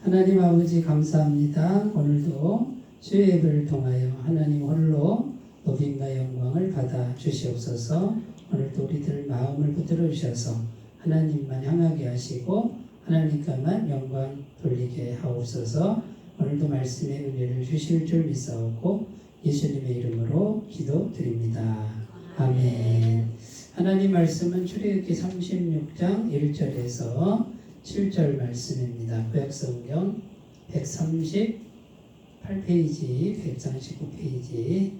하나님 아버지 감사합니다. 오늘도 주의 예배를 통하여 하나님 홀로 높임과 영광을 받아 주시옵소서. 오늘도 우리들 마음을 붙들어 주셔서 하나님만 향하게 하시고 하나님께만 영광 돌리게 하옵소서. 오늘도 말씀의 은혜를 주실 줄 믿사오고 예수님의 이름으로 기도드립니다. 아멘. 하나님 말씀은 출애굽기 36장 1절에서 7절 말씀입니다. 구약성경 138페이지, 139페이지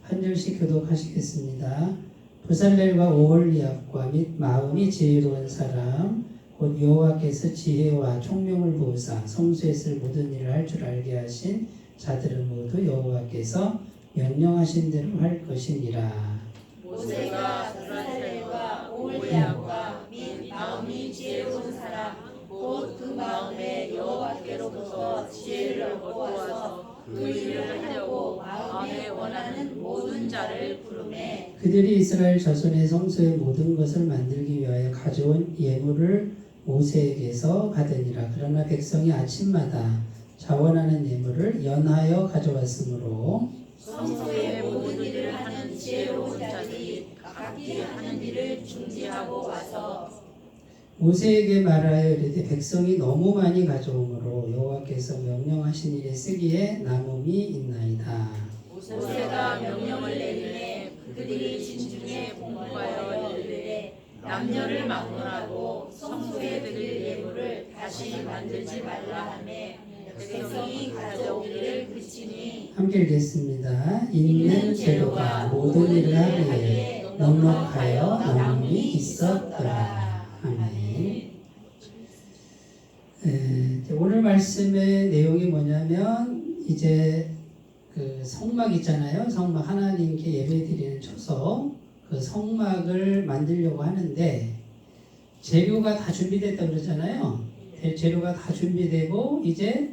한 절씩 교독하시겠습니다. 부살렐과 오홀리압과 및 마음이 지혜로운 사람 곧 여호와께서 지혜와 총명을 보사 성수에 모든 일을 할 줄 알게 하신 자들은 모두 여호와께서 명령하신 대로 할 것이니라. 모세가 부살렐과 오홀리압과 및 마음이 지혜로운 사람 곧 그 마음에 여호와께로부터 지혜를 얻고 와서 그 일을 하려고 마음에 원하는 모든 자를 부르매 그들이 이스라엘 자손의 성소의 모든 것을 만들기 위하여 가져온 예물을 모세에게서 받으니라. 그러나 백성이 아침마다 자원하는 예물을 연하여 가져왔으므로 성소의 모든 일을 하는 지혜로운 자들이 각기 하는 일을 중지하고 와서 모세에게 말하여 이르되 백성이 너무 많이 가져오므로 여호와께서 명령하신 일에 쓰기에 남음이 있나이다. 모세가 명령을 내리매 그들이 진중에 공부하여 이르되 남녀를 막론하고 성소에 드릴 예물을 다시 만들지 말라 하매 백성이 가져오기를 그치니 함께 읽겠습니다. 있는 재료가 모든 일을 하기에 넉넉하여 남음이 있었더라. 아멘. 오늘 말씀의 내용이 뭐냐면 이제 그 성막 있잖아요. 성막 하나님께 예배드리는 초석 그 성막을 만들려고 하는데 재료가 다 준비됐다 그러잖아요. 재료가 다 준비되고 이제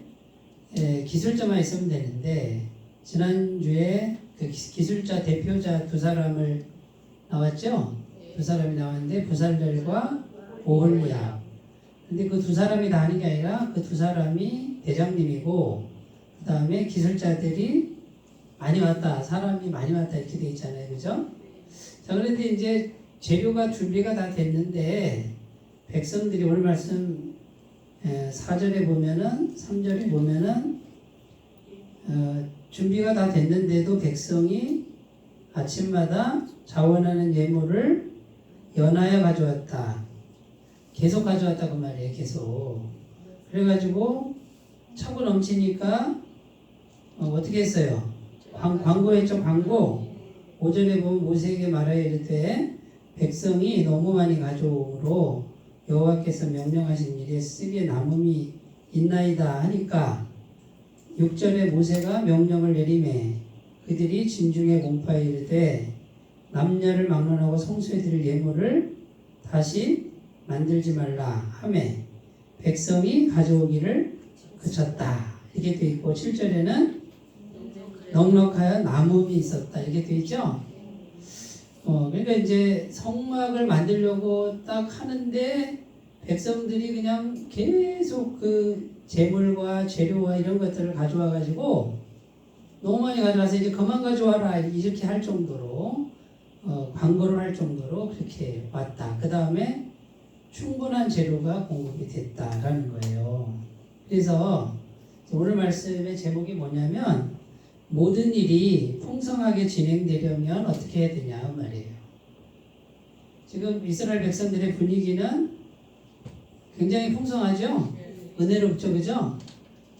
기술자만 있으면 되는데 지난주에 그 기술자 대표자 두 사람을 나왔죠. 두 사람이 나왔는데 부살렐과 오홀리압. 근데 그 두 사람이 다 하는 게 아니라 그 두 사람이 대장님이고 그 다음에 기술자들이 많이 왔다, 사람이 많이 왔다 이렇게 돼 있잖아요, 그죠? 자, 그런데 이제 재료가 준비가 다 됐는데 백성들이 오늘 말씀 4절에 보면은 3절에 보면은 준비가 다 됐는데도 백성이 아침마다 자원하는 예물을 연하여 가져왔다. 계속 가져왔다고 말이에요. 계속. 그래가지고 차고 넘치니까 어떻게 했어요? 광고했죠. 광고. 5절에 보면 모세에게 말하여 이르되 백성이 너무 많이 가져오므로 여호와께서 명령하신 일에 쓰기에 남음이 있나이다 하니까 6절에 모세가 명령을 내리매 그들이 진중에 공파에 이르되 남녀를 막론하고 성소에 드릴 예물을 다시 만들지 말라 하매 백성이 가져오기를 그쳤다 이렇게 돼 있고 7절에는 넉넉하여 남음이 있었다 이렇게 돼 있죠. 그러니까 이제 성막을 만들려고 딱 하는데 백성들이 그냥 계속 그 재물과 재료와 이런 것들을 가져와 가지고 너무 많이 가져와서 이제 그만 가져와라 이렇게 할 정도로 광고를 할 정도로 그렇게 왔다. 그 다음에 충분한 재료가 공급이 됐다라는 거예요. 그래서 오늘 말씀의 제목이 뭐냐면 모든 일이 풍성하게 진행되려면 어떻게 해야 되냐 말이에요. 지금 이스라엘 백성들의 분위기는 굉장히 풍성하죠? 은혜롭죠, 그죠?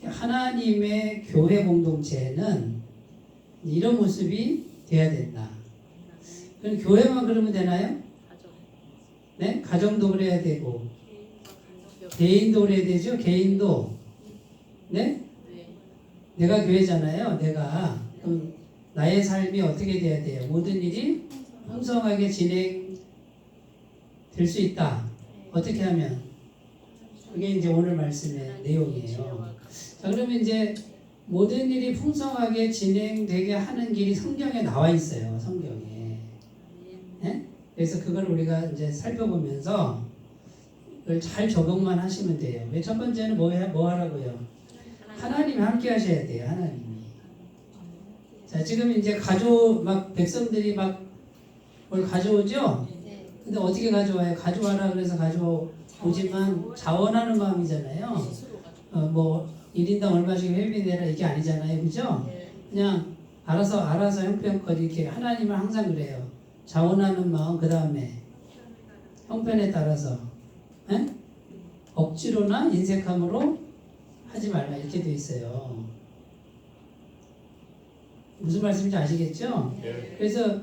하나님의 교회 공동체는 이런 모습이 돼야 된다. 그럼 교회만 그러면 되나요? 네? 가정도 그래야 되고 개인도 그래야 되죠? 개인도 네? 내가 교회잖아요. 내가 그럼 나의 삶이 어떻게 돼야 돼요? 모든 일이 풍성하게 진행될 수 있다. 어떻게 하면? 그게 이제 오늘 말씀의 내용이에요. 자, 그러면 이제 모든 일이 풍성하게 진행되게 하는 길이 성경에 나와 있어요. 성경에. 네? 그래서 그걸 우리가 이제 살펴보면서 그걸 잘 적용만 하시면 돼요. 첫 번째는 뭐 하라고요? 하나님이 함께 하셔야 돼요. 하나님이. 자, 지금 이제 막 백성들이 막 뭘 가져오죠? 근데 어떻게 가져와요? 가져와라 그래서 가져오지만 자원하는 마음이잖아요. 뭐 1인당 얼마씩 회비 내라 이게 아니잖아요. 그죠? 그냥 알아서 형편껏 이렇게 하나님은 항상 그래요. 자원하는 마음 그 다음에 형편에 따라서 에? 억지로나 인색함으로 하지 말라 이렇게 돼 있어요. 무슨 말씀인지 아시겠죠? 그래서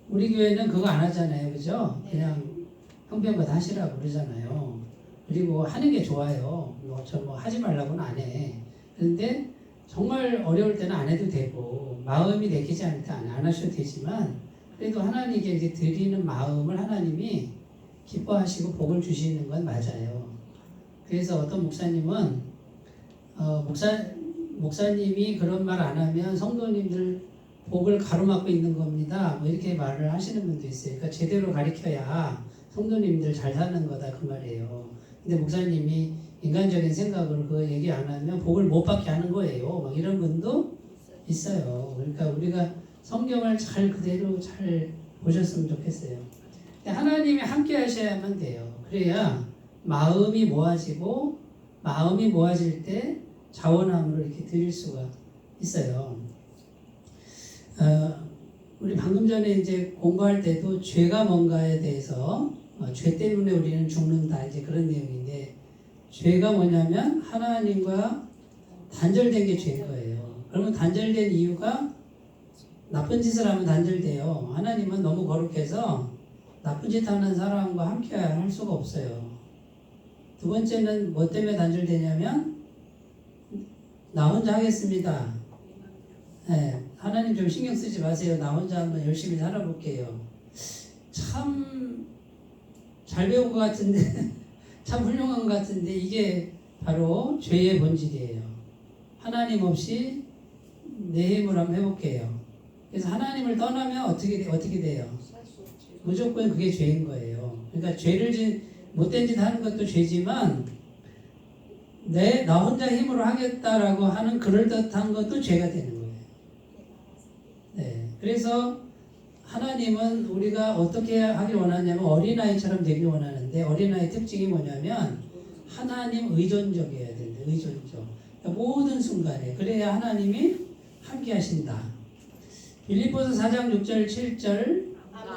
우리 교회는 그거 안 하잖아요. 그죠? 그냥 형편껏 하시라고 그러잖아요. 그리고 하는 게 좋아요. 뭐 하지 말라고는 안 해. 그런데 정말 어려울 때는 안 해도 되고 마음이 내키지 않을 때 안 하셔도 되지만 그래도 하나님께 이렇게 드리는 마음을 하나님이 기뻐하시고 복을 주시는 건 맞아요. 그래서 어떤 목사님은 목사님이 그런 말 안 하면 성도님들 복을 가로막고 있는 겁니다. 뭐 이렇게 말을 하시는 분도 있어요. 그러니까 제대로 가르쳐야 성도님들 잘 사는 거다 그 말이에요. 근데 목사님이 인간적인 생각으로 그 얘기 안 하면 복을 못 받게 하는 거예요. 막 이런 분도 있어요. 그러니까 우리가 성경을 그대로 잘 보셨으면 좋겠어요. 근데 하나님이 함께 하셔야만 돼요. 그래야 마음이 모아지고 마음이 모아질 때 자원함으로 이렇게 드릴 수가 있어요. 우리 방금 전에 이제 공부할 때도 죄가 뭔가에 대해서 죄 때문에 우리는 죽는다 이제 그런 내용인데 죄가 뭐냐면 하나님과 단절된 게 죄인 거예요. 그러면 단절된 이유가 나쁜 짓을 하면 단절돼요. 하나님은 너무 거룩해서 나쁜 짓 하는 사람과 함께 할 수가 없어요. 두 번째는 뭐 때문에 단절되냐면 나 혼자 하겠습니다. 네, 하나님 좀 신경 쓰지 마세요. 나 혼자 한번 열심히 살아볼게요. 참 잘 배운 것 같은데 참 훌륭한 것 같은데 이게 바로 죄의 본질이에요. 하나님 없이 내 힘으로 한번 해볼게요. 그래서 하나님을 떠나면 어떻게 돼요? 무조건 그게 죄인 거예요. 그러니까 못된 짓 하는 것도 죄지만 나 혼자 힘으로 하겠다라고 하는 그럴듯한 것도 죄가 되는 거예요. 네, 그래서 하나님은 우리가 어떻게 하길 원하냐면 어린아이처럼 되길 원하는데 어린아이 특징이 뭐냐면 하나님 의존적이어야 된다. 의존적. 그러니까 모든 순간에 그래야 하나님이 함께 하신다. 빌립보서 4장 6절 7절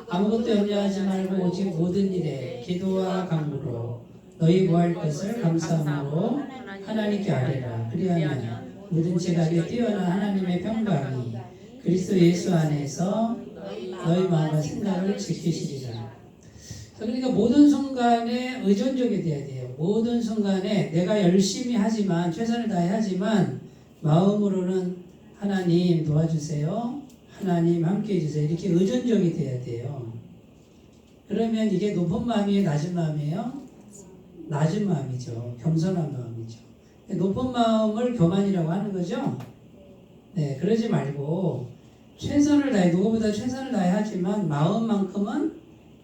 아무것도 염려하지 말고 오직 모든 일에 기도와 간구로 너희 구할 것을 감사함으로 하나님께 아뢰라. 그리하면 모든 지각에 뛰어난 하나님의 평강이 그리스도 예수 안에서 너희 마음과 생각을 지키시리라. 그러니까 모든 순간에 의존적이 돼야 돼요. 모든 순간에 내가 열심히 하지만 최선을 다해 하지만 마음으로는 하나님 도와주세요. 하나님 함께 해주세요. 이렇게 의존적이 돼야 돼요. 그러면 이게 높은 마음이에요? 낮은 마음이에요? 낮은 마음이죠. 겸손한 마음이죠. 높은 마음을 교만이라고 하는 거죠. 네, 그러지 말고 최선을 다해 누구보다 최선을 다해 하지만 마음만큼은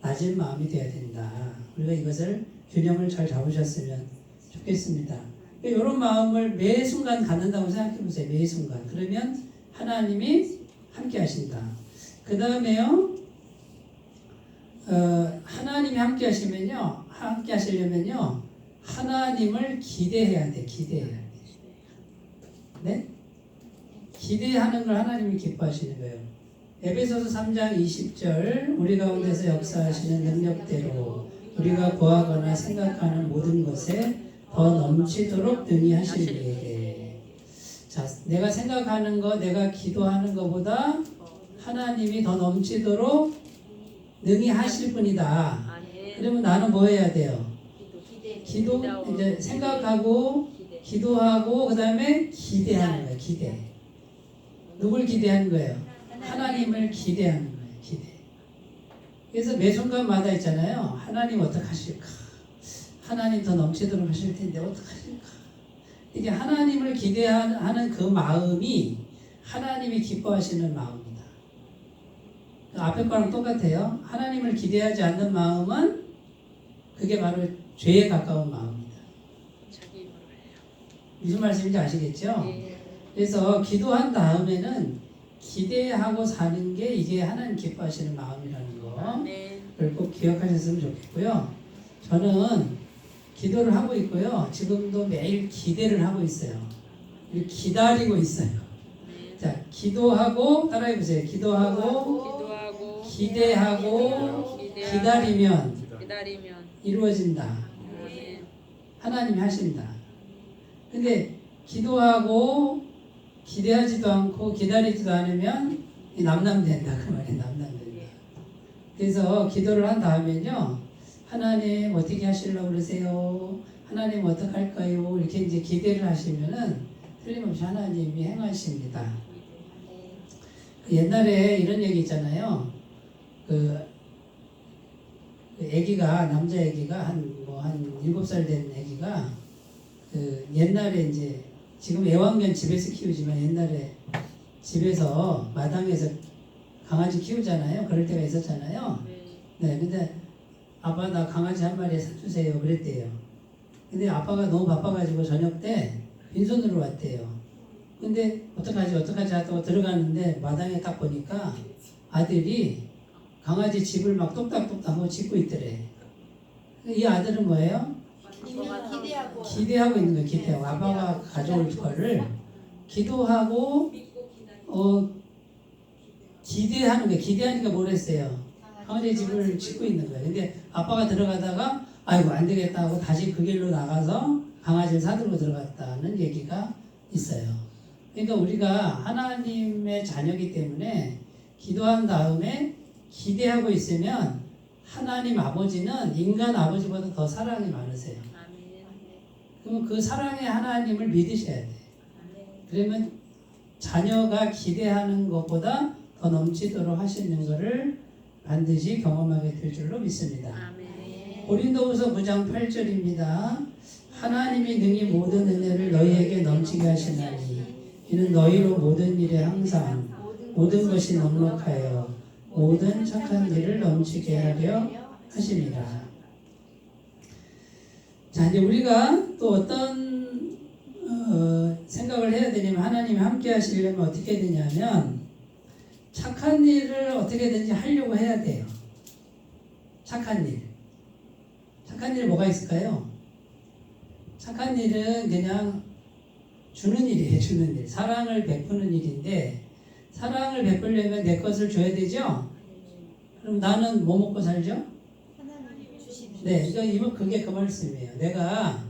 낮은 마음이 돼야 된다. 우리가 이것을 균형을 잘 잡으셨으면 좋겠습니다. 이런 마음을 매 순간 갖는다고 생각해 보세요. 매 순간. 그러면 하나님이 함께 하신다. 그 다음에요. 하나님이 함께 하시려면요. 하나님을 기대해야 돼. 기대해야 돼. 네? 기대하는 걸 하나님이 기뻐하시는 거예요. 에베소서 3장 20절 우리 가운데서 역사하시는 능력대로 우리가 구하거나 생각하는 모든 것에 더 넘치도록 능히 하시리에. 자, 내가 생각하는 거, 내가 기도하는 것보다 하나님이 더 넘치도록 능히 하실 분이다. 그러면 나는 뭐 해야 돼요? 기도, 이제 생각하고 기도하고 그 다음에 기대하는 거예요. 기대. 누굴 기대하는 거예요? 하나님을 기대하는 거예요. 기대. 그래서 매 순간마다 있잖아요. 하나님 어떡하실까? 하나님 더 넘치도록 하실 텐데 어떡하실까? 이게 하나님을 기대하는 그 마음이 하나님이 기뻐하시는 마음입니다. 앞에 거랑 똑같아요. 하나님을 기대하지 않는 마음은 그게 바로 죄에 가까운 마음입니다. 무슨 말씀인지 아시겠죠? 네. 그래서 기도한 다음에는 기대하고 사는 게 이게 하나님 기뻐하시는 마음이라는 거. 네. 그걸 꼭 기억하셨으면 좋겠고요. 저는 기도를 하고 있고요. 지금도 매일 기대를 하고 있어요. 기다리고 있어요. 자, 기도하고 따라해 보세요. 기도하고 기도하고 기대하고 기다리면 기다리면 이루어진다. 네. 하나님이 하신다. 근데 기도하고 기대하지도 않고 기다리지도 않으면 남남된다. 그 말이에요. 남남된다. 그래서 기도를 한 다음에는요. 하나님 어떻게 하시려고 그러세요? 하나님 어떻게 할까요? 이렇게 이제 기대를 하시면은 틀림없이 하나님이 행하십니다. 옛날에 이런 얘기 있잖아요. 그 아기가 남자 아기가 한 7살 된 아기가 그 옛날에 이제 지금 애완견 집에서 키우지만 옛날에 집에서 마당에서 강아지 키우잖아요. 그럴 때가 있었잖아요. 네, 근데 아빠 나 강아지 한 마리 사주세요 그랬대요. 근데 아빠가 너무 바빠가지고 저녁 때 빈손으로 왔대요. 근데 어떡하지 하다가 들어갔는데 마당에 딱 보니까 아들이 강아지 집을 막 똑딱똑딱 하고 짓고 있더래. 이 아들은 뭐예요? 기대하고 있는 거예요. 기대하고 아빠가 가져올 거를 기도하고 기대하는 거예요. 기대하니까 뭘 했어요? 강아지 집을 짓고 있는 거예요. 근데 아빠가 들어가다가 아이고 안 되겠다 하고 다시 그 길로 나가서 강아지를 사들고 들어갔다는 얘기가 있어요. 그러니까 우리가 하나님의 자녀이기 때문에 기도한 다음에 기대하고 있으면 하나님 아버지는 인간 아버지보다 더 사랑이 많으세요. 그러면 그 사랑의 하나님을 믿으셔야 돼요. 그러면 자녀가 기대하는 것보다 더 넘치도록 하시는 것을 반드시 경험하게 될 줄로 믿습니다. 고린도후서 9장 8절입니다. 하나님이 능히 모든 은혜를 너희에게 넘치게 하시나니 이는 너희로 모든 일에 항상 모든 것이 넉넉하여 모든 착한 일을 넘치게 하려 하십니다. 자, 이제 우리가 또 어떤 생각을 해야 되냐면 하나님이 함께 하시려면 어떻게 되냐면 착한 일을 어떻게든지 하려고 해야 돼요. 착한 일. 착한 일 뭐가 있을까요? 착한 일은 그냥 주는 일이에요. 주는 일. 사랑을 베푸는 일인데 사랑을 베풀려면 내 것을 줘야 되죠? 그럼 나는 뭐 먹고 살죠? 네, 그러니까 그게 그 말씀이에요. 내가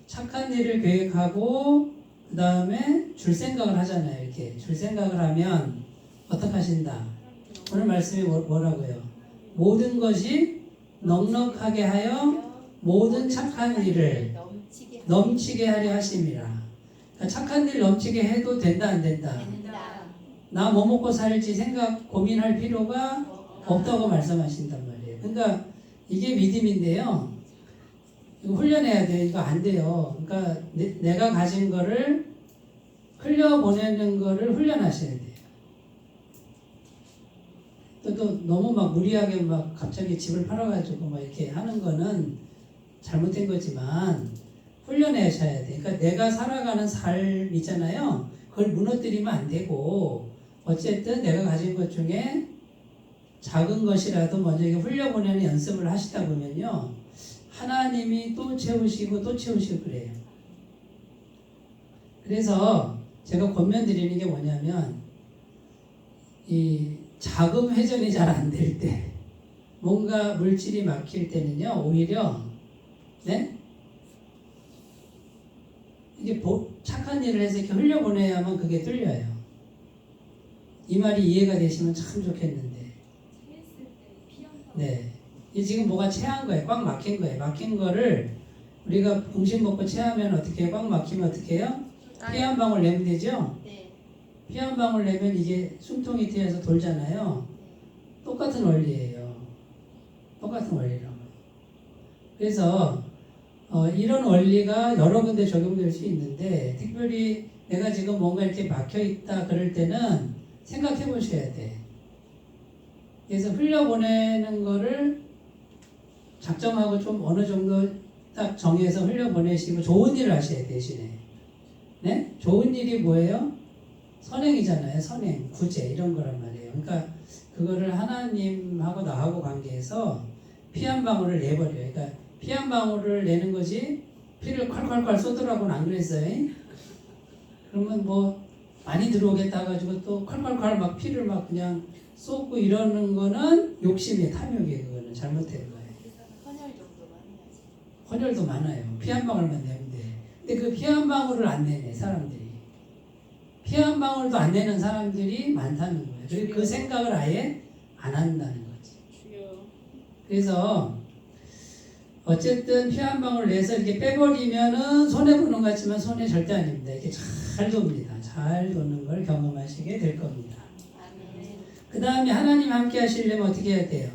착한 일을 계획하고 그 다음에 줄 생각을 하잖아요. 이렇게 줄 생각을 하면 어떻게 하신다? 오늘 말씀이 뭐라고요? 모든 것이 넉넉하게 하여 모든 착한 일을 넘치게 하려 하심이라. 그러니까 착한 일 넘치게 해도 된다 안 된다? 나 뭐 먹고 살지 고민할 필요가 없다고 말씀하신단 말이에요. 그러니까 이게 믿음인데요. 이거 훈련해야 돼요. 이거 안 돼요. 그러니까 내가 가진 거를 흘려보내는 거를 훈련하셔야 돼요. 또 너무 막 무리하게 막 갑자기 집을 팔아가지고 막 이렇게 하는 거는 잘못된 거지만 훈련하셔야 돼요. 그러니까 내가 살아가는 삶이잖아요. 그걸 무너뜨리면 안 되고 어쨌든 내가 가진 것 중에 작은 것이라도 먼저 흘려보내는 연습을 하시다 보면요. 하나님이 또 채우시고 또 채우시고 그래요. 그래서 제가 권면드리는 게 뭐냐면 이 자금 회전이 잘 안 될 때 뭔가 물질이 막힐 때는요. 오히려 네? 이게 착한 일을 해서 이렇게 흘려보내야만 그게 뚫려요. 이 말이 이해가 되시면 참 좋겠는데 네. 지금 뭐가 체한 거예요. 꽉 막힌 거예요. 막힌 거를 우리가 음식 먹고 체하면 어떻게 해요? 꽉 막히면 어떻게 해요? 피 한 방울 내면 되죠? 피 한 방울 내면 이게 숨통이 트여서 돌잖아요. 똑같은 원리예요. 똑같은 원리라고. 그래서 이런 원리가 여러 군데 적용될 수 있는데 특별히 내가 지금 뭔가 이렇게 막혀있다 그럴 때는 생각해 보셔야 돼. 그래서 흘려보내는 거를 작정하고 좀 어느 정도 딱 정해서 흘려보내시고 좋은 일을 하셔야 돼, 대신에. 좋은 일이 뭐예요? 선행이잖아요. 선행, 구제 이런 거란 말이에요. 그러니까 그거를 하나님하고 나하고 관계에서 피 한 방울을 내버려요. 그러니까 피 한 방울을 내는 거지 피를 콸콸콸 쏟으라고는 안 그랬어요. 그러면 뭐 많이 들어오겠다 해가지고 또 콸콸콸 막 피를 막 그냥 쏟고 이러는 거는 욕심이에요. 탐욕이에요. 그거는 잘못된 거예요. 헌혈도 많아요. 피 한 방울만 내면 돼. 근데 그 피 한 방울을 안 내네 사람들이. 피 한 방울도 안 내는 사람들이 많다는 거예요. 그리고 그 생각을 아예 안 한다는 거지. 그래서 어쨌든 피 한 방울 내서 이렇게 빼버리면은 손해 보는 것 같지만 손해 절대 아닙니다. 이렇게 잘 돕니다. 잘 도는 걸 경험하시게 될 겁니다. 그 다음에 하나님 함께 하시려면 어떻게 해야 돼요?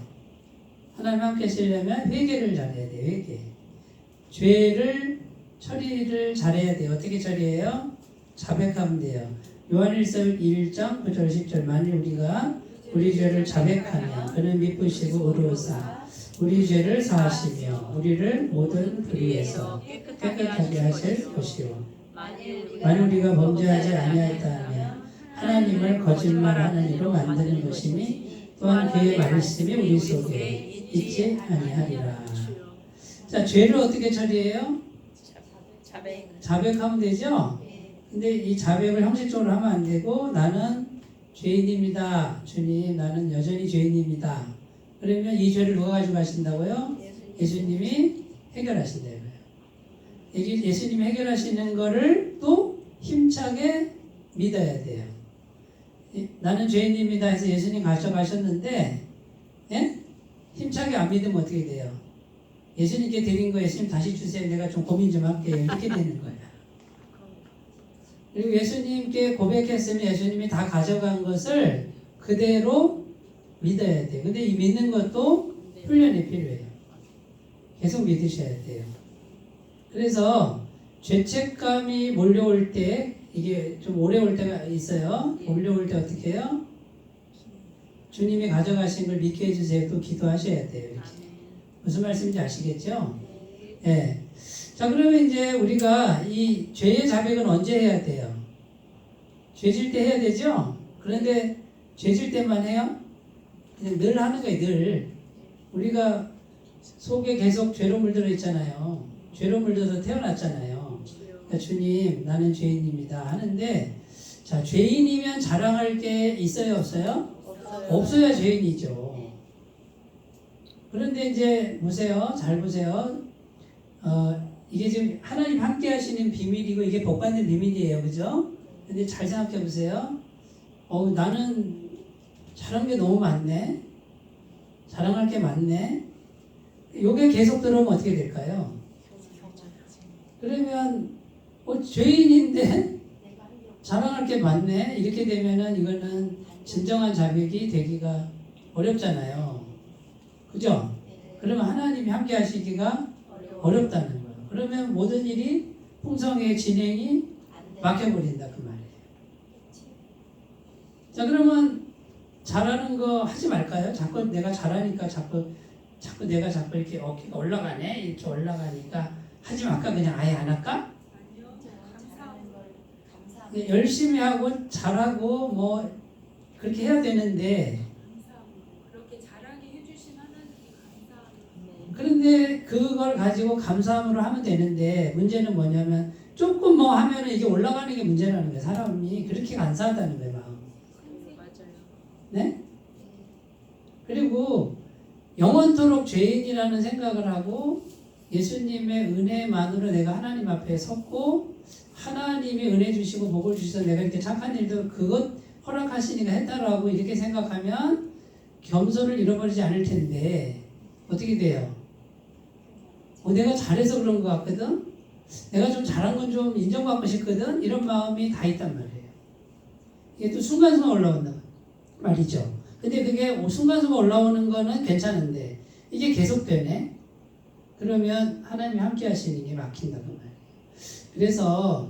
하나님 함께 하시려면 회개를 잘해야 돼요. 회개. 죄를 처리를 잘해야 돼요. 어떻게 처리해요? 자백하면 돼요. 요한일서 1장 9절 10절 만일 우리가 우리 죄를 자백하면 그는 미쁘시고 의로우사 우리 죄를 사하시며 우리를 모든 불의에서 깨끗하게 하실 것이요 만일 우리가 범죄하지 아니하였다 하면 하나님을 거짓말하는 이로 만드는 것이니 또한 그의 말씀이 우리 속에 있지 아니하리라. 자, 죄를 어떻게 처리해요? 자백하면 되죠? 근데 이 자백을 형식적으로 하면 안 되고 나는 죄인입니다. 주님, 나는 여전히 죄인입니다. 그러면 이 죄를 누가 가지고 가신다고요? 예수님이 해결하신다고요. 예수님이 해결하시는 거를 또 힘차게 믿어야 돼요. 나는 죄인입니다 해서 예수님 가져가셨는데 예? 힘차게 안 믿으면 어떻게 돼요? 예수님께 드린 거 예수님 다시 주세요. 내가 좀 고민 좀 할게요. 이렇게 되는 거예요. 그리고 예수님께 고백했으면 예수님이 다 가져간 것을 그대로 믿어야 돼요. 근데 이 믿는 것도 훈련이 필요해요. 계속 믿으셔야 돼요. 그래서 죄책감이 몰려올 때 이게 좀 오래 올 때가 있어요. 몰려올 때 어떻게 해요? 주님이 가져가신 걸 믿게 해주세요. 또 기도하셔야 돼요. 이렇게. 무슨 말씀인지 아시겠죠? 네. 자, 그러면 이제 우리가 이 죄의 자백은 언제 해야 돼요? 죄질 때 해야 되죠? 그런데 죄질 때만 해요? 그냥 늘 하는 거예요, 늘. 우리가 속에 계속 죄로 물들어 있잖아요. 죄로 물들어서 태어났잖아요. 그러니까 주님, 나는 죄인입니다. 하는데, 자, 죄인이면 자랑할 게 있어요, 없어요? 없어야 죄인이죠. 그런데 이제 보세요. 잘 보세요. 이게 지금 하나님 함께 하시는 비밀이고 이게 복받는 비밀이에요. 그죠? 근데 잘 생각해 보세요. 나는 잘한 게 너무 많네. 자랑할 게 많네. 요게 계속 들어오면 어떻게 될까요? 그러면 죄인인데 자랑할 게 많네. 이렇게 되면은 이거는 진정한 자백이 되기가 어렵잖아요. 그죠? 그러면 하나님이 함께 하시기가 어렵다는 거예요. 그러면 모든 일이 풍성의 진행이 막혀버린다 그 말이에요. 자, 그러면 잘하는 거 하지 말까요? 자꾸 내가 잘하니까 자꾸 내가 자꾸 이렇게 어깨가 올라가네. 이렇게 올라가니까 하지 말까? 그냥 아예 안 할까? 열심히 하고 잘하고 뭐 그렇게 해야 되는데 그런데 그걸 가지고 감사함으로 하면 되는데 문제는 뭐냐면 조금 뭐 하면은 이게 올라가는 게 문제라는 거예요. 사람이 그렇게 감사하다는 거예요. 마음. 네? 그리고 영원토록 죄인이라는 생각을 하고 예수님의 은혜만으로 내가 하나님 앞에 섰고 하나님이 은혜 주시고 복을 주셔서 내가 이렇게 착한 일도 그것 허락하시니까 했다라고 이렇게 생각하면 겸손을 잃어버리지 않을 텐데 어떻게 돼요? 내가 잘해서 그런 것 같거든? 내가 좀 잘한 건 좀 인정받고 싶거든? 이런 마음이 다 있단 말이에요. 이게 또 순간순간 올라온다 말이죠. 근데 그게 순간순간 올라오는 거는 괜찮은데 이게 계속되네? 그러면 하나님이 함께 하시는 게 막힌다 그 말이에요. 그래서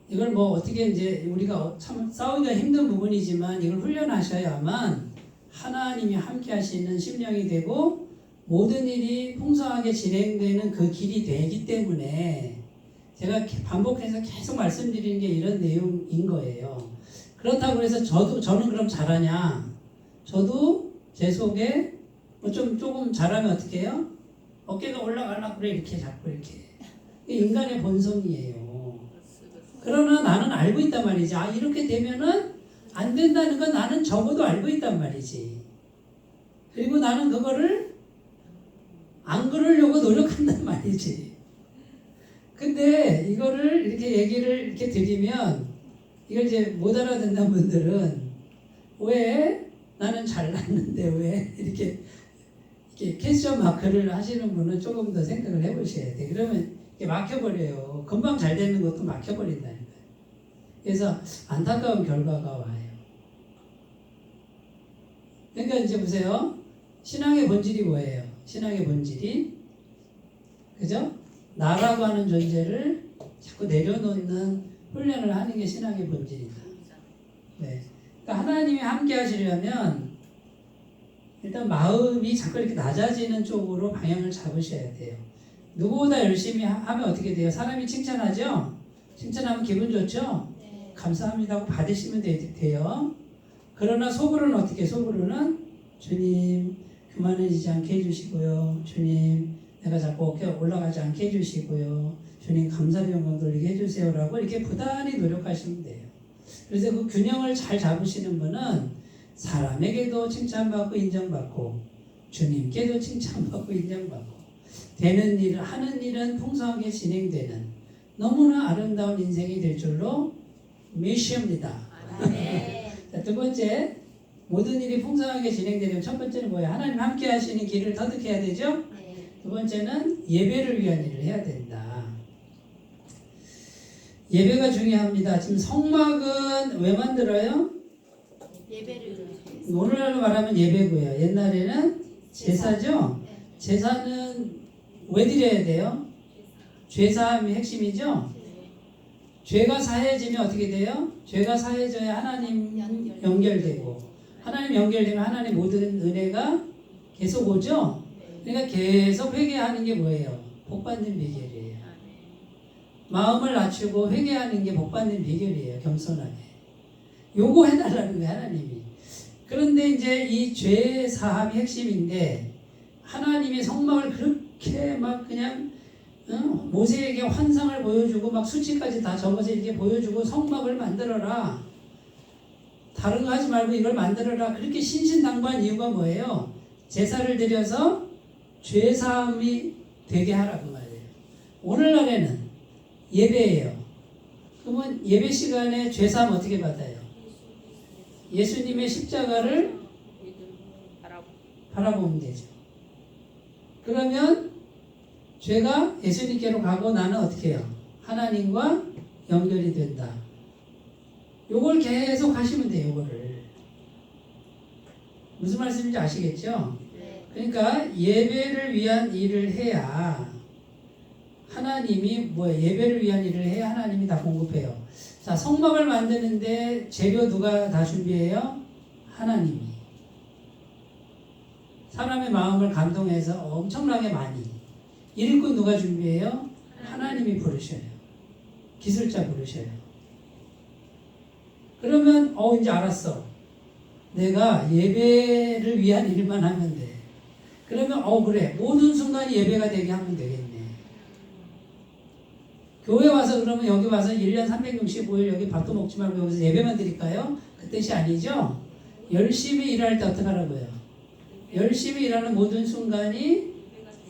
이걸 뭐 어떻게 이제 우리가 참 싸우기가 힘든 부분이지만 이걸 훈련하셔야만 하나님이 함께 하시는 심령이 되고 모든 일이 풍성하게 진행되는 그 길이 되기 때문에 제가 반복해서 계속 말씀드리는 게 이런 내용인 거예요. 그렇다고 해서 저는 그럼 잘하냐? 저도 제 속에 뭐 조금 잘하면 어떻게 해요? 어깨가 올라가려고 그래 이렇게 자꾸 이렇게. 이게 인간의 본성이에요. 그러나 나는 알고 있단 말이지. 아 이렇게 되면은 안 된다는 건 나는 적어도 알고 있단 말이지. 그리고 나는 그거를 안 그러려고 노력한단 말이지. 근데 이거를 이렇게 얘기를 이렇게 드리면 이걸 이제 못 알아듣는 분들은 왜 나는 잘났는데 왜 이렇게 퀘스천 마크를 하시는 분은 조금 더 생각을 해보셔야 돼. 그러면 이게 막혀버려요. 금방 잘 되는 것도 막혀버린다니까요. 그래서 안타까운 결과가 와요. 그러니까 이제 보세요. 신앙의 본질이 뭐예요? 신앙의 본질이 그죠? 나라고 하는 존재를 자꾸 내려놓는 훈련을 하는 게 신앙의 본질이다. 네. 그러니까 하나님이 함께 하시려면 일단 마음이 자꾸 이렇게 낮아지는 쪽으로 방향을 잡으셔야 돼요. 누구보다 열심히 하면 어떻게 돼요? 사람이 칭찬하죠? 칭찬하면 기분 좋죠? 네. 감사합니다 하고 받으시면 돼요. 그러나 속으로는 어떻게? 속으로는 주님 교만해지지 않게 해주시고요. 주님 내가 자꾸 어깨 올라가지 않게 해주시고요. 주님 감사의 영광 돌리게 해주세요라고 이렇게 부단히 노력하시면 돼요. 그래서 그 균형을 잘 잡으시는 분은 사람에게도 칭찬받고 인정받고 주님께도 칭찬받고 인정받고 되는 일을 하는 일은 풍성하게 진행되는 너무나 아름다운 인생이 될 줄로 믿습니다. 자, 두 번째, 모든 일이 풍성하게 진행되려면 첫 번째는 뭐예요? 하나님 함께 하시는 길을 터득해야 되죠? 네. 두 번째는 예배를 위한 일을 해야 된다. 예배가 중요합니다. 지금 성막은 왜 만들어요? 예배를 오늘날로 말하면 예배고요. 옛날에는 제사죠? 네. 제사는 왜 드려야 돼요? 죄사함이 핵심이죠? 죄가 사해지면 어떻게 돼요? 죄가 사해져야 하나님 연결되고 하나님 연결되면 하나님 모든 은혜가 계속 오죠? 그러니까 계속 회개하는 게 뭐예요? 복받는 비결이에요. 마음을 낮추고 회개하는 게 복받는 비결이에요. 겸손하게. 요거 해달라는 거예요. 하나님이. 그런데 이제 이 죄 사함이 핵심인데 하나님이 성막을 그렇게 막 그냥 모세에게 환상을 보여주고 막 수치까지 다 적어서 이렇게 보여주고 성막을 만들어라. 다른 거 하지 말고 이걸 만들어라. 그렇게 신신당부한 이유가 뭐예요? 제사를 드려서 죄 사함이 되게 하라고 말이에요. 오늘날에는 예배예요. 그러면 예배 시간에 죄 사함 어떻게 받아요? 예수님의 십자가를 바라보면 되죠. 그러면 죄가 예수님께로 가고 나는 어떻게 해요? 하나님과 연결이 된다. 요걸 계속 하시면 돼요. 요거를. 무슨 말씀인지 아시겠죠? 네. 그러니까 예배를 위한 일을 해야 하나님이 예배를 위한 일을 해야 하나님이 다 공급해요. 자, 성막을 만드는데 재료 누가 다 준비해요? 하나님이. 사람의 마음을 감동해서 엄청나게 많이. 일꾼 누가 준비해요? 하나님이 부르셔요. 기술자 부르셔요. 그러면 이제 알았어. 내가 예배를 위한 일만 하면 돼. 그러면 그래. 모든 순간이 예배가 되게 하면 되겠네. 교회 와서 그러면 여기 와서 1년 365일 여기 밥도 먹지 말고 여기서 예배만 드릴까요? 그 뜻이 아니죠. 열심히 일할 때 어떻게 하라고요? 열심히 일하는 모든 순간이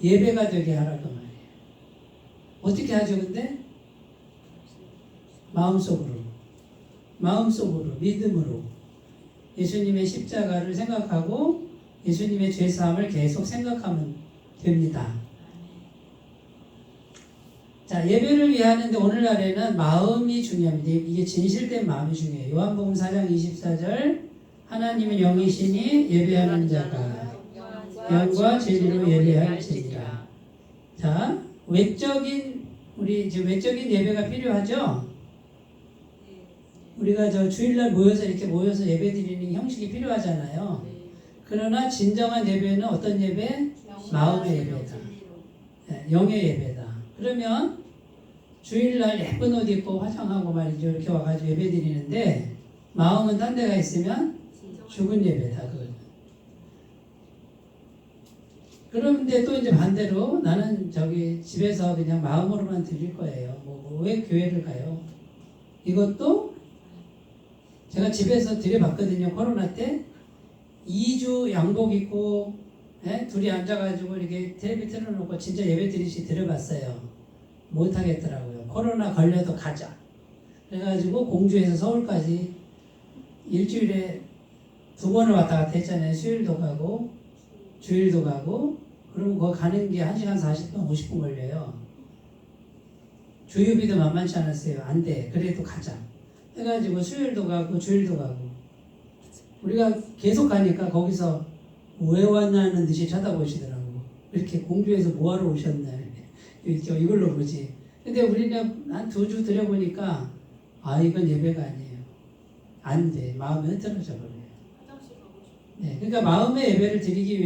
예배가 되게 하라고 말이에요. 어떻게 하죠 근데? 마음속으로 믿음으로 예수님의 십자가를 생각하고 예수님의 죄사함을 계속 생각하면 됩니다. 자, 예배를 위하는데 오늘날에는 마음이 중요합니다. 이게 진실된 마음이 중요해요. 요한복음 4장 24절 하나님은 영이시니 예배하는 자가 영과 진리로 예배할지니라. 자, 외적인 예배가 필요하죠. 우리가 주일날 모여서 예배드리는 형식이 필요하잖아요. 그러나 진정한 예배는 어떤 예배? 마음의 예배다. 네, 영의 예배다. 그러면 주일날 예쁜 옷 입고 화장하고 말이죠. 이렇게 와가지고 예배 드리는데 마음은 딴 데가 있으면 죽은 예배다. 그거는. 그런데 또 이제 반대로 나는 저기 집에서 그냥 마음으로만 드릴 거예요. 왜 교회를 가요? 이것도 제가 집에서 드려봤거든요. 코로나 때 2주 양복 입고 둘이 앉아가지고 이렇게 텔레비 틀어놓고 진짜 예배 드리시 드려봤어요. 못하겠더라고요. 코로나 걸려도 가자. 그래가지고 공주에서 서울까지 일주일에 2번을 왔다 갔다 했잖아요. 수요일도 가고 주일도 가고. 그러면 거기 가는 게 1시간 40분 50분 걸려요. 주유비도 만만치 않았어요. 안 돼. 그래도 가자. 해가지고 수요일도 가고 주일도 가고. 우리가 계속 가니까 거기서 왜 왔나는 듯이 쳐다보시더라고. 이렇게 공주에서 뭐하러 오셨나. 이걸로 보지. 근데 우리는 한 2주 들여보니까 이건 예배가 아니에요. 안 돼. 마음이 흐트러져 버려요. 네, 그러니까 마음의 예배를 드리기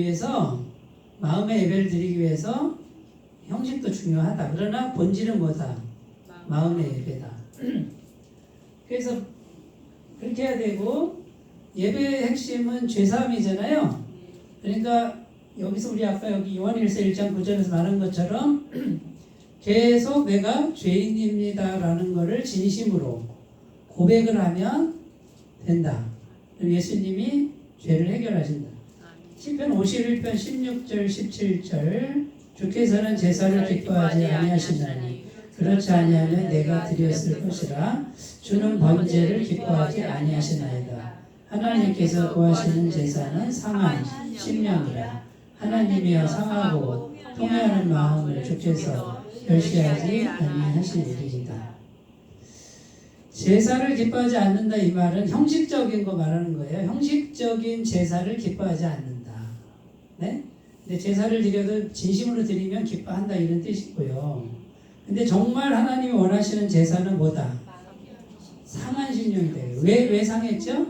위해서 형식도 중요하다. 그러나 본질은 뭐다? 마음의 예배다. 그래서 그렇게 해야 되고, 예배의 핵심은 죄사함이잖아요. 그러니까 여기서 우리 아까 여기 요한일서 1장 9절에서 말한 것처럼 계속 내가 죄인입니다라는 것을 진심으로 고백을 하면 된다. 그럼 예수님이 죄를 해결하신다. 시편 51편 16절 17절 주께서는 제사를 기뻐하지 아니하시나니 그렇지 아니하면 내가 드렸을 것이라 주는 번제를 기뻐하지 아니하시나이다. 하나님께서 구하시는 제사는 상한 심령이라. 하나님이여 상하고 통회하는 마음을 주께서 멸시하지 아니하시리이다. 제사를 기뻐하지 않는다 이 말은 형식적인 거 말하는 거예요. 형식적인 제사를 기뻐하지 않는다. 네? 근데 제사를 드려도 진심으로 드리면 기뻐한다 이런 뜻이고요. 근데 정말 하나님이 원하시는 제사는 뭐다? 상한 심령이 돼요. 왜 상했죠?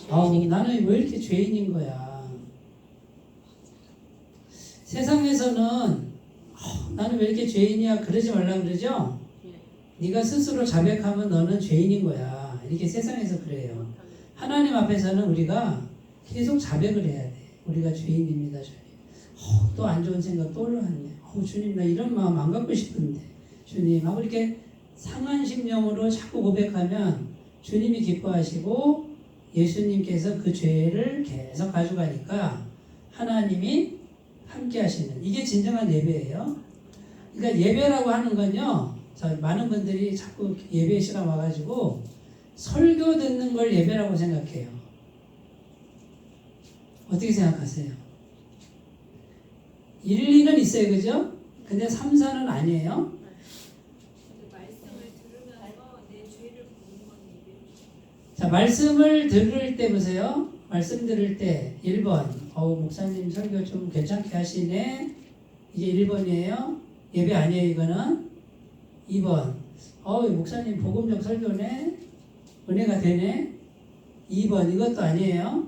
나는 왜 이렇게 죄인인 거야. 세상에서는 나는 왜 이렇게 죄인이야 그러지 말라 그러죠? 네가 스스로 자백하면 너는 죄인인 거야. 이렇게 세상에서 그래요. 하나님 앞에서는 우리가 계속 자백을 해야 돼. 우리가 죄인입니다. 또 안 좋은 생각 또 올라왔네. 주님 나 이런 마음 안 갖고 싶은데 주님 하고 이렇게 상한 심령으로 자꾸 고백하면 주님이 기뻐하시고 예수님께서 그 죄를 계속 가져가니까 하나님이 함께 하시는 이게 진정한 예배예요. 그러니까 예배라고 하는 건요. 많은 분들이 자꾸 예배 시간 와가지고 설교 듣는 걸 예배라고 생각해요. 어떻게 생각하세요? 1, 2는 있어요. 그죠? 근데 3, 4는 아니에요. 자, 말씀을 들을 때 보세요. 말씀 들을 때 1번 목사님 설교 좀 괜찮게 하시네. 이게 1번이에요. 예배 아니에요. 이거는 2번 목사님 복음적 설교네. 은혜가 되네. 2번 이것도 아니에요.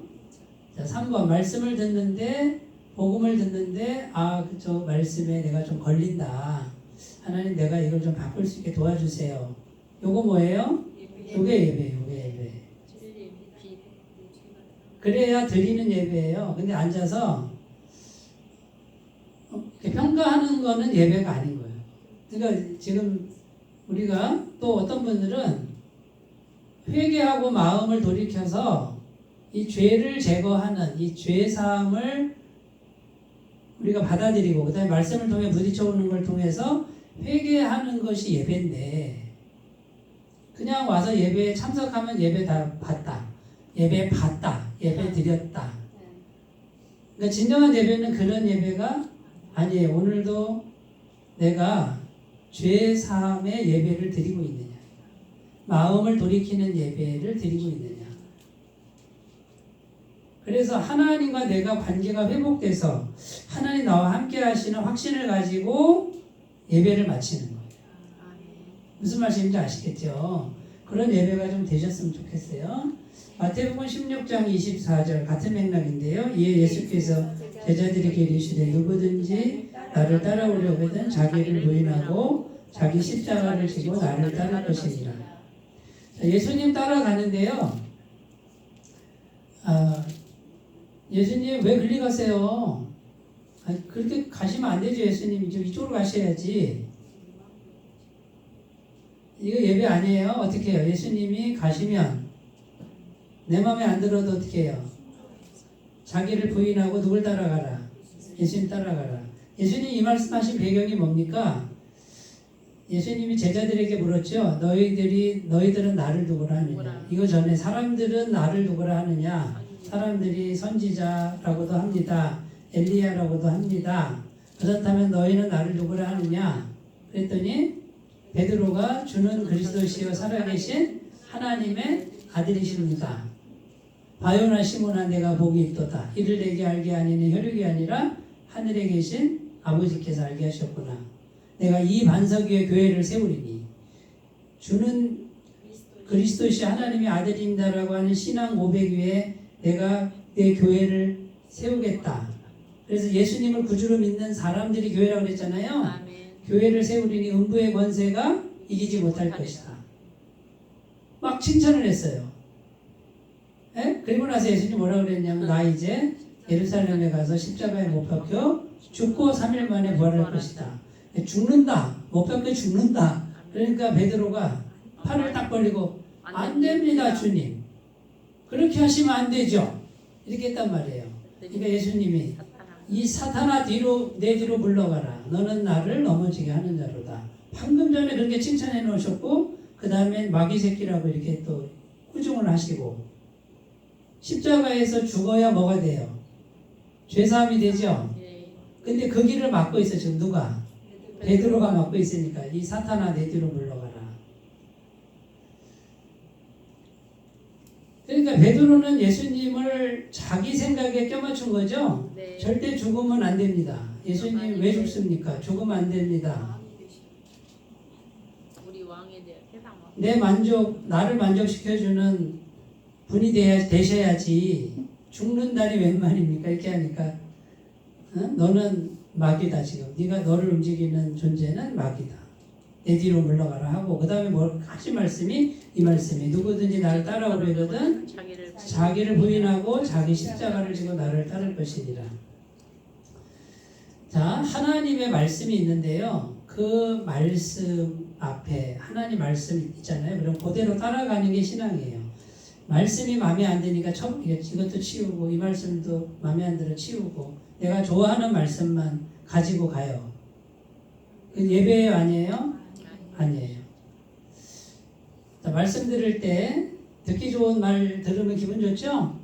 자, 3번 말씀을 듣는데 복음을 듣는데 저 말씀에 내가 좀 걸린다. 하나님 내가 이걸 좀 바꿀 수 있게 도와주세요. 요거 뭐예요? 요게 예배예요. 요게 예배. 그래야 드리는 예배예요. 근데 앉아서 평가하는 거는 예배가 아닌 거예요. 그러니까 지금 우리가 또 어떤 분들은 회개하고 마음을 돌이켜서 이 죄를 제거하는 이 죄사함을 우리가 받아들이고 그 다음에 말씀을 통해 부딪혀오는 걸 통해서 회개하는 것이 예배인데 그냥 와서 예배에 참석하면 예배 다 봤다. 예배 봤다. 예배 드렸다. 그러니까 진정한 예배는 그런 예배가 아니에요. 오늘도 내가 죄사함의 예배를 드리고 있느냐. 마음을 돌이키는 예배를 드리고 있느냐. 그래서 하나님과 내가 관계가 회복돼서 하나님 나와 함께 하시는 확신을 가지고 예배를 마치는 거예요. 무슨 말씀인지 아시겠죠? 그런 예배가 좀 되셨으면 좋겠어요. 마태복음 16장 24절 같은 맥락인데요. 이에 예수께서 제자들에게 이르시되 누구든지 나를 따라오려거든 자기를 부인하고 자기 십자가를 지고 나를 따를 것이니라. 자, 예수님 따라가는데요. 예수님 왜 그리 가세요? 그렇게 가시면 안 되죠. 예수님 좀 이쪽으로 가셔야지. 이거 예배 아니에요? 어떻게 해요? 예수님이 가시면 내 마음에 안 들어도 어떻게 해요? 자기를 부인하고 누굴 따라가라? 예수님 따라가라. 예수님 이 말씀하신 배경이 뭡니까? 예수님이 제자들에게 물었죠. 너희들은 나를 누구라 하느냐? 이거 전에 사람들은 나를 누구라 하느냐? 사람들이 선지자라고도 합니다. 엘리야라고도 합니다. 그렇다면 너희는 나를 누구라 하느냐? 그랬더니 베드로가 주는 그리스도시여 살아계신 하나님의 아들이십니다. 바요나 시몬아 내가 복이 있도다. 이를 내게 알게 하니는 혈육이 아니라 하늘에 계신 아버지께서 알게 하셨구나. 내가 이 반석 위에 교회를 세우리니 주는 그리스도시 하나님의 아들입니다라고 하는 신앙 고백 위에 내가 내 교회를 세우겠다. 그래서 예수님을 구주로 믿는 사람들이 교회라고 그랬잖아요. 아멘. 교회를 세우리니 음부의 권세가 이기지 못할 것이다. 막 칭찬을 했어요. 에? 그리고 나서 예수님이 뭐라고 그랬냐면 나 이제 예루살렘에 가서 십자가에 못 박혀 죽고 3일 만에 부활할 것이다. 죽는다. 못 박혀 죽는다. 그러니까 베드로가 팔을 딱 벌리고 안 됩니다 주님. 그렇게 하시면 안 되죠. 이렇게 했단 말이에요. 그러니까 예수님이 이 사탄아 내 뒤로 물러가라. 너는 나를 넘어지게 하는 자로다. 방금 전에 그렇게 칭찬해 놓으셨고 그 다음에 마귀 새끼라고 이렇게 또 꾸중을 하시고 십자가에서 죽어야 뭐가 돼요? 죄사함이 되죠. 근데 그 길을 막고 있어 지금 누가? 베드로가 막고 있으니까 이 사탄아 내 뒤로 물러가라. 그러니까 베드로는 예수님을 자기 생각에 껴맞춘 거죠. 네. 절대 죽으면 안 됩니다. 예수님 왜 죽습니까? 죽으면 안 됩니다. 우리 왕에 대해 세상 왕. 내 나를 만족시켜주는 분이 되셔야지 죽는다니 웬 말입니까? 이렇게 하니까 너는 마귀다 지금. 네가 너를 움직이는 존재는 마귀다. 내 뒤로 물러가라 하고 그 다음에 하신 말씀이 이 말씀이 누구든지 나를 따라오려거든 자기를 부인하고 자기 십자가를 지고 나를 따를 것이니라. 자, 하나님의 말씀이 있는데요. 그 말씀 앞에 하나님 말씀 있잖아요. 그럼 그대로 따라가는 게 신앙이에요. 말씀이 마음에 안 드니까 이것도 치우고 이 말씀도 마음에 안 들어 치우고 내가 좋아하는 말씀만 가지고 가요. 그 예배예요? 아니에요? 아니에요. 자, 말씀 들을 때 듣기 좋은 말 들으면 기분 좋죠?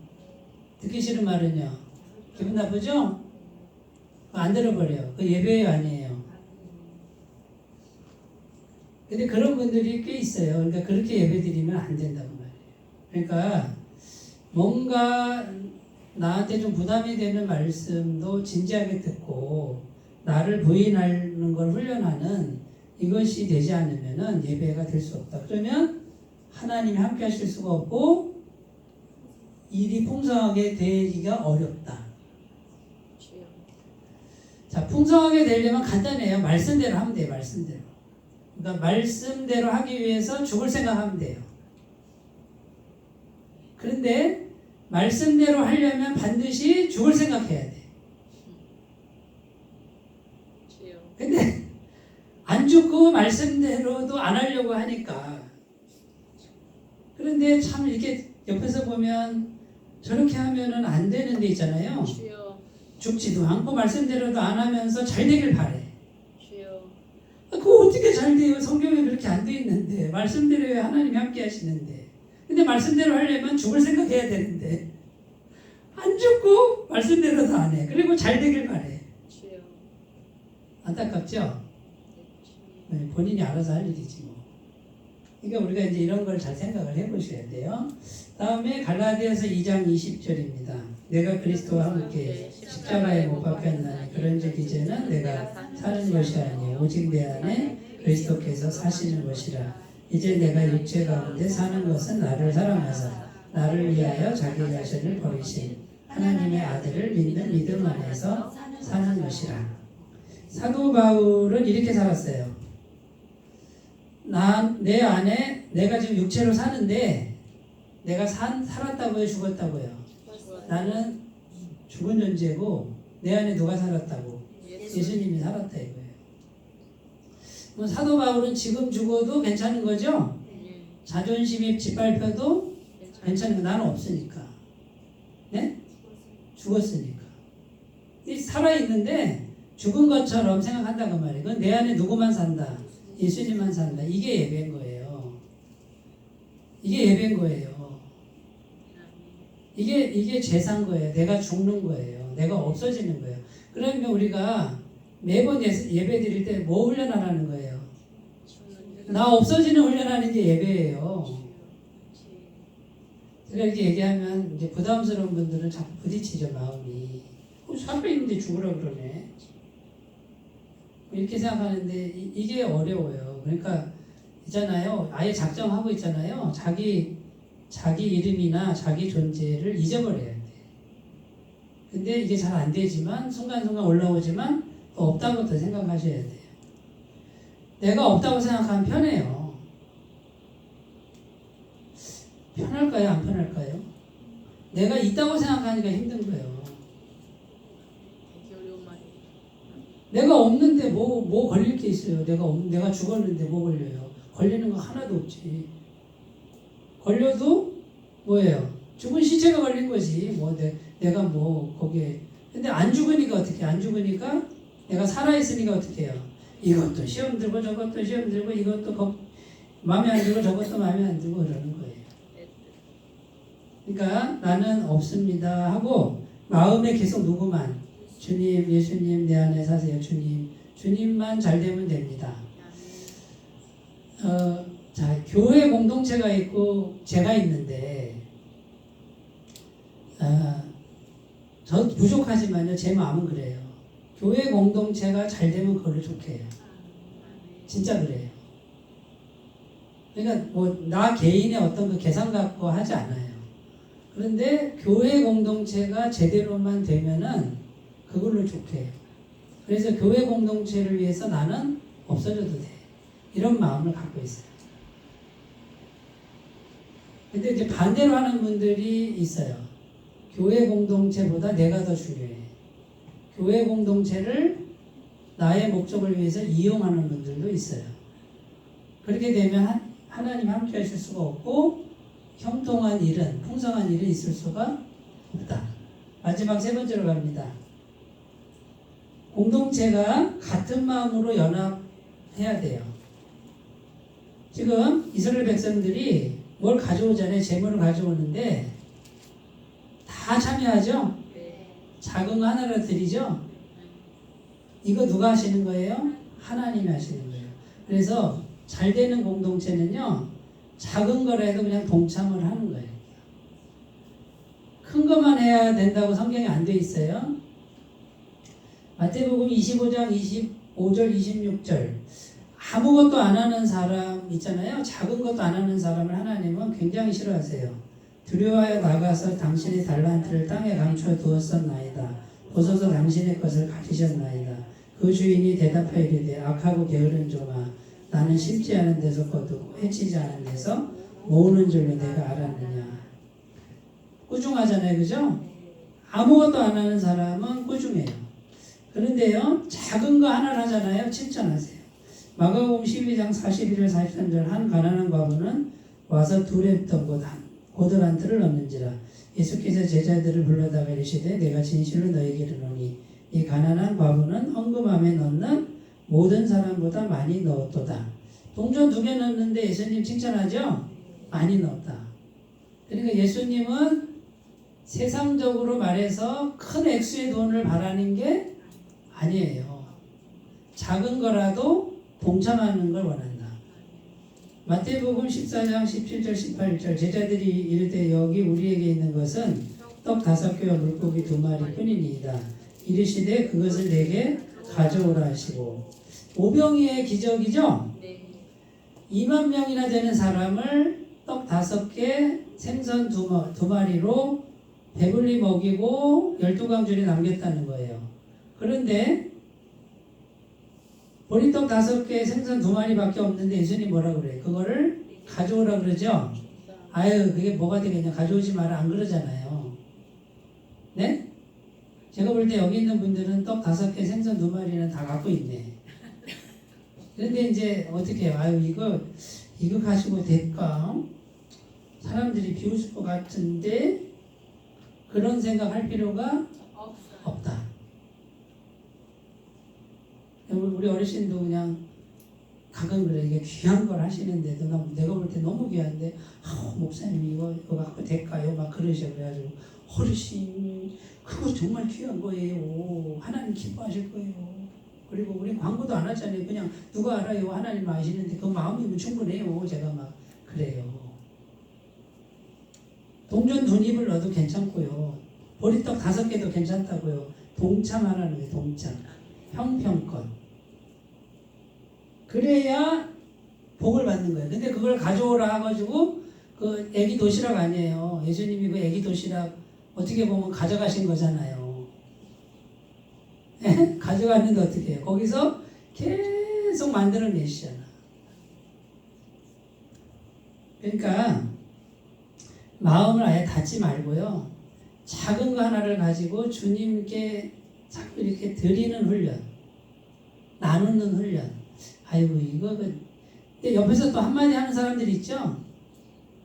듣기 싫은 말은요? 기분 나쁘죠? 안 들어버려요. 그 예배예요? 아니에요? 근데 그런 분들이 꽤 있어요. 그러니까 그렇게 예배 드리면 안 된다고 말이에요. 그러니까 뭔가 나한테 좀 부담이 되는 말씀도 진지하게 듣고 나를 부인하는 걸 훈련하는 이것이 되지 않으면 예배가 될 수 없다. 그러면 하나님이 함께 하실 수가 없고 일이 풍성하게 되기가 어렵다. 자, 풍성하게 되려면 간단해요. 말씀대로 하면 돼요. 말씀대로. 그러니까 말씀대로 하기 위해서 죽을 생각하면 돼요. 그런데 말씀대로 하려면 반드시 죽을 생각해야 돼. 근데 안 죽고 말씀대로도 안 하려고 하니까. 그런데 참 이렇게 옆에서 보면 저렇게 하면은 안 되는 데 있잖아요. 죽지도 않고 말씀대로도 안 하면서 잘 되길 바래. 그거 어떻게 잘 돼요? 성경에 그렇게 안 돼 있는데. 말씀대로 해야 하나님이 함께 하시는데. 근데 말씀대로 하려면 죽을 생각해야 되는데. 안 죽고 말씀대로도 안 해. 그리고 잘 되길 바래. 안타깝죠? 네, 본인이 알아서 할 일이지 뭐. 그러니까 우리가 이제 이런 걸 잘 생각을 해보셔야 돼요. 다음에 갈라디아서 2장 20절입니다. 내가 그리스도와 함께 십자가에 못 박혔나니 그런즉 이제는 내가 사는 것이 아니요 오직 내 안에 그리스도께서 사시는 것이라. 이제 내가 육체 가운데 사는 것은 나를 사랑하사 나를 위하여 자기 자신을 버리신 하나님의 아들을 믿는 믿음 안에서 사는 것이라. 사도 바울은 이렇게 살았어요. 내 안에 내가 지금 육체로 사는데 내가 살았다고요, 죽었다고요? 나는 죽은 존재고 내 안에 누가 살았다고? 예수님이 살았다 이거예요. 그럼 사도 바울은 지금 죽어도 괜찮은 거죠? 자존심이 짓밟혀도 괜찮은 거. 나는 없으니까. 네? 죽었으니까. 살아있는데 죽은 것처럼 생각한다 그 말이에요. 그건 내 안에 누구만 산다? 예수님만 산다. 이게 예배인 거예요. 이게 예배인 거예요. 이게 죄산 거예요. 내가 죽는 거예요. 내가 없어지는 거예요. 그러면 우리가 매번 예배 드릴 때 뭐 훈련하라는 거예요? 나 없어지는 훈련하는 게 예배예요. 제가 이렇게 얘기하면 이제 부담스러운 분들은 자꾸 부딪히죠, 마음이. 살아있는데 죽으라 그러네. 이렇게 생각하는데 이게 어려워요. 그러니까 있잖아요. 아예 작정하고 있잖아요. 자기 이름이나 자기 존재를 잊어버려야 돼. 근데 이게 잘 안 되지만 순간순간 올라오지만 또 없다고 더 생각하셔야 돼요. 내가 없다고 생각하면 편해요. 편할까요? 안 편할까요? 내가 있다고 생각하니까 힘든 거예요. 내가 없는데 뭐 걸릴 게 있어요. 내가 죽었는데 뭐 걸려요? 걸리는 거 하나도 없지. 걸려도 뭐예요? 죽은 시체가 걸린 거지. 내가 거기에. 근데 안 죽으니까 어떻게? 안 죽으니까 내가 살아있으니까 어떻게 해요? 이것도 시험 들고 저것도 시험 들고 이것도 마음에 안 들고 저것도 마음에 안 들고 그러는 거예요. 그러니까 나는 없습니다 하고 마음에 계속 누구만? 주님, 예수님 내 안에 사세요. 주님만 잘 되면 됩니다. 자, 교회 공동체가 있고 제가 있는데 저 부족하지만요. 제 마음은 그래요. 교회 공동체가 잘 되면 그걸로 좋게 해요. 진짜 그래요. 그러니까 나 개인의 어떤 그 계산 갖고 하지 않아요. 그런데 교회 공동체가 제대로만 되면은 그걸로 좋게 해요. 그래서 교회 공동체를 위해서 나는 없어져도 돼. 이런 마음을 갖고 있어요. 근데 이제 반대로 하는 분들이 있어요. 교회 공동체보다 내가 더 중요해. 교회 공동체를 나의 목적을 위해서 이용하는 분들도 있어요. 그렇게 되면 하나님 함께 하실 수가 없고 형통한 일은, 풍성한 일은 있을 수가 없다. 마지막 세 번째로 갑니다. 공동체가 같은 마음으로 연합해야 돼요. 지금 이스라엘 백성들이 뭘 가져오잖아요. 재물을 가져오는데 다 참여하죠? 작은 거 하나로 드리죠? 이거 누가 하시는 거예요? 하나님이 하시는 거예요. 그래서 잘 되는 공동체는요, 작은 거라도 그냥 동참을 하는 거예요. 큰 것만 해야 된다고 성경에 안 돼 있어요. 마태복음 25장 25절 26절 아무것도 안 하는 사람 있잖아요. 작은 것도 안 하는 사람을 하나님은 굉장히 싫어하세요. 두려워하여 나가서 당신의 달란트를 땅에 감춰 두었었나이다. 보소서 당신의 것을 가지셨나이다. 그 주인이 대답하여 이르되 악하고 게으른 종아, 나는 심지 않은 데서 거두고 해치지 않은 데서 모으는 줄로 내가 알았느냐. 꾸중하잖아요. 그죠? 아무것도 안 하는 사람은 꾸중해요. 그런데요, 작은 거 하나를 하잖아요. 칭찬하세요. 마가복음 12장 41절 43절 한 가난한 과부는 와서 둘에 던 고들 틀을 넣는지라. 예수께서 제자들을 불러다가 이르시되 내가 진실로 너희에게 이르노니 이 가난한 과부는 헌금함에 넣는 모든 사람보다 많이 넣었도다. 동전 2개 넣었는데 예수님 칭찬하죠? 많이 넣었다. 그러니까 예수님은 세상적으로 말해서 큰 액수의 돈을 바라는 게 아니에요. 작은 거라도 동참하는 걸 원한다. 마태복음 14장 17절 18절 제자들이 이르되 여기 우리에게 있는 것은 떡 5개와 물고기 2마리 뿐이니이다. 이르시되 그것을 내게 가져오라 하시고 오병이의 기적이죠? 2만 명이나 되는 사람을 떡 5개 생선 2마리로 배불리 먹이고 12광줄이 남겼다는 거예요. 그런데 보리떡 5개, 생선 2마리밖에 없는데 예수님 뭐라 그래? 그거를 가져오라 그러죠? 아유, 그게 뭐가 되겠냐? 가져오지 마라 안 그러잖아요. 네? 제가 볼 때 여기 있는 분들은 떡 5개, 생선 2마리는 다 갖고 있네. 그런데 이제 어떻게 해요? 아유, 이거 가지고 될까? 사람들이 비웃을 것 같은데 그런 생각할 필요가 없다. 우리 어르신도 그냥 가끔 그래. 이게 귀한 걸 하시는데도 내가 볼 때 너무 귀한데 목사님 이거 갖고 될까요? 막 그러셔. 그래가지고 어르신 그거 정말 귀한 거예요. 하나님 기뻐하실 거예요. 그리고 우리 광고도 안 하잖아요. 그냥 누가 알아요? 하나님 아시는데 그 마음이면 충분해요. 제가 막 그래요. 동전 2입을 넣어도 괜찮고요. 보리떡 5개도 괜찮다고요. 동참하라는 거예요. 동참. 형평권. 그래야 복을 받는 거예요. 근데 그걸 가져오라 해가지고 그 애기 도시락 아니에요. 예수님이 그 애기 도시락 어떻게 보면 가져가신 거잖아요. 가져갔는데 어떻게 해요? 거기서 계속 만들어내시잖아. 그러니까 마음을 아예 닫지 말고요. 작은 거 하나를 가지고 주님께 자꾸 이렇게 드리는 훈련, 나누는 훈련. 아이고 이거 근데 옆에서 또 한마디 하는 사람들이 있죠.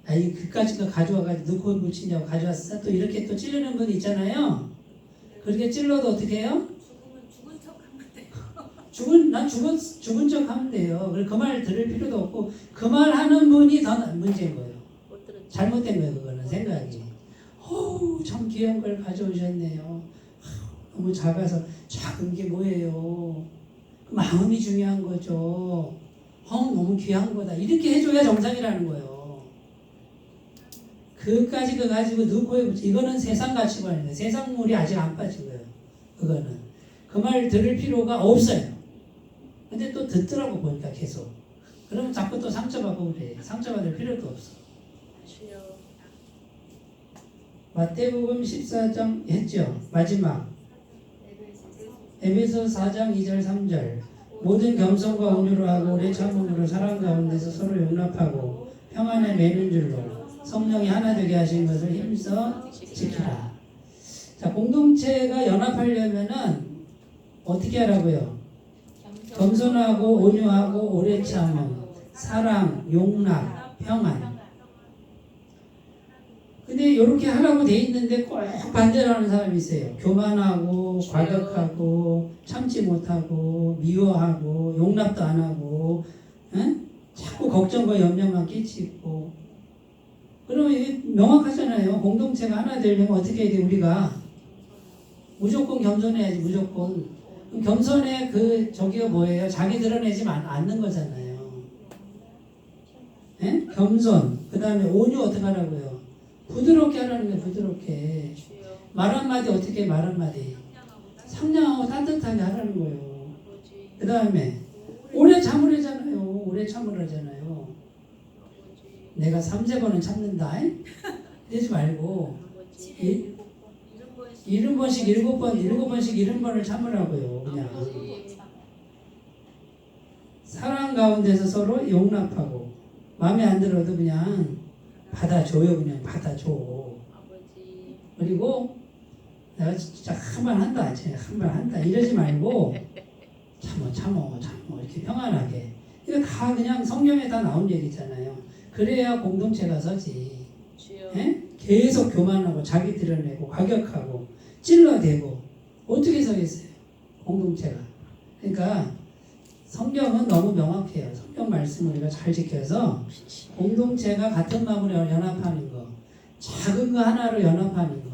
아이 그까짓 거 가져와가지고 넣고 묻히냐고 가져왔어. 또 이렇게 또 찌르는 분 있잖아요. 그렇게 찔러도 어떻게 해요? 죽은 척 하면 돼요. 난 죽은 척 하면 돼요. 그 말 들을 필요도 없고 그 말 하는 분이 더 문제인 거예요. 잘못된 거예요. 그거는 생각이. 참 귀한 걸 가져오셨네요. 너무 작아서 작은 게 뭐예요? 마음이 중요한 거죠. 너무 귀한 거다. 이렇게 해줘야 정상이라는 거예요. 그까지 그 가지고 넣고 이거는 세상 가치관이에요. 세상 물이 아직 안 빠진 거예요. 그거는 그 말 들을 필요가 없어요. 근데 또 듣더라고 보니까 계속. 그러면 자꾸 또 상처받고 그래. 상처받을 필요도 없어. 마태복음 14장 했죠. 마지막 에베소 4장 2절 3절 모든 겸손과 온유로 하고 오래 참음으로 사랑 가운데서 서로 용납하고 평안에 매는 줄로 성령이 하나 되게 하신 것을 힘써 지키라. 자, 공동체가 연합하려면은 어떻게 하라고요? 겸손하고 온유하고 오래 참음, 사랑, 용납, 평안. 근데 이렇게 하라고 돼 있는데 꼭 반대로 하는 사람이 있어요. 교만하고 과격하고 참지 못하고 미워하고 용납도 안 하고 자꾸 걱정과 염려만 끼치고. 그러면 이게 명확하잖아요. 공동체가 하나 되려면 어떻게 해야 돼? 우리가 무조건 겸손해야지. 무조건. 그럼 겸손의 저기가 뭐예요? 자기 드러내지 않는 거잖아요. 겸손. 그 다음에 온유 어떻게 하라고요? 부드럽게 하라는 거예요. 부드럽게. 말 한마디 어떻게 말 한마디? 상냥하고 따뜻하게 하라는 거예요. 그 다음에 오래 참으라잖아요. 오래 참으라잖아요. 내가 3세번은 참는다. 이러지 말고 70번씩 7번씩 70번을 참으라고요. 그냥 사랑 가운데서 서로 용납하고 마음에 안 들어도 그냥 받아줘요. 그냥 받아줘. 그리고 내가 진짜 한 번 한다. 한 번 한다. 이러지 말고 참어 이렇게 평안하게. 이거 다 그냥 성경에 다 나온 얘기잖아요. 그래야 공동체가 서지. 계속 교만하고 자기 드러내고 과격하고 찔러대고 어떻게 서겠어요? 공동체가. 그러니까 성경은 너무 명확해요. 성경 말씀을 우리가 잘 지켜서 공동체가 같은 마음으로 연합하는 거, 작은 거 하나로 연합하는 거,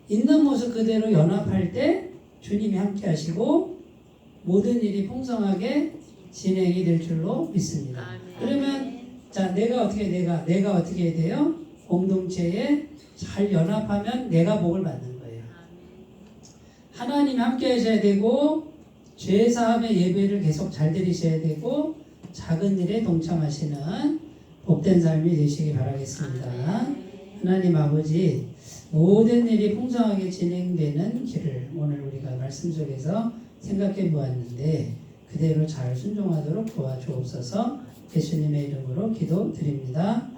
있는 모습 그대로 연합할 때 주님이 함께 하시고 모든 일이 풍성하게 진행이 될 줄로 믿습니다. 그러면 자, 내가 어떻게 해야 돼요? 공동체에 잘 연합하면 내가 복을 받는 거예요. 하나님 함께 하셔야 되고 죄사함의 예배를 계속 잘 드리셔야 되고 작은 일에 동참하시는 복된 삶이 되시기 바라겠습니다. 하나님 아버지, 모든 일이 풍성하게 진행되는 길을 오늘 우리가 말씀 속에서 생각해 보았는데 그대로 잘 순종하도록 도와주옵소서. 예수님의 이름으로 기도드립니다.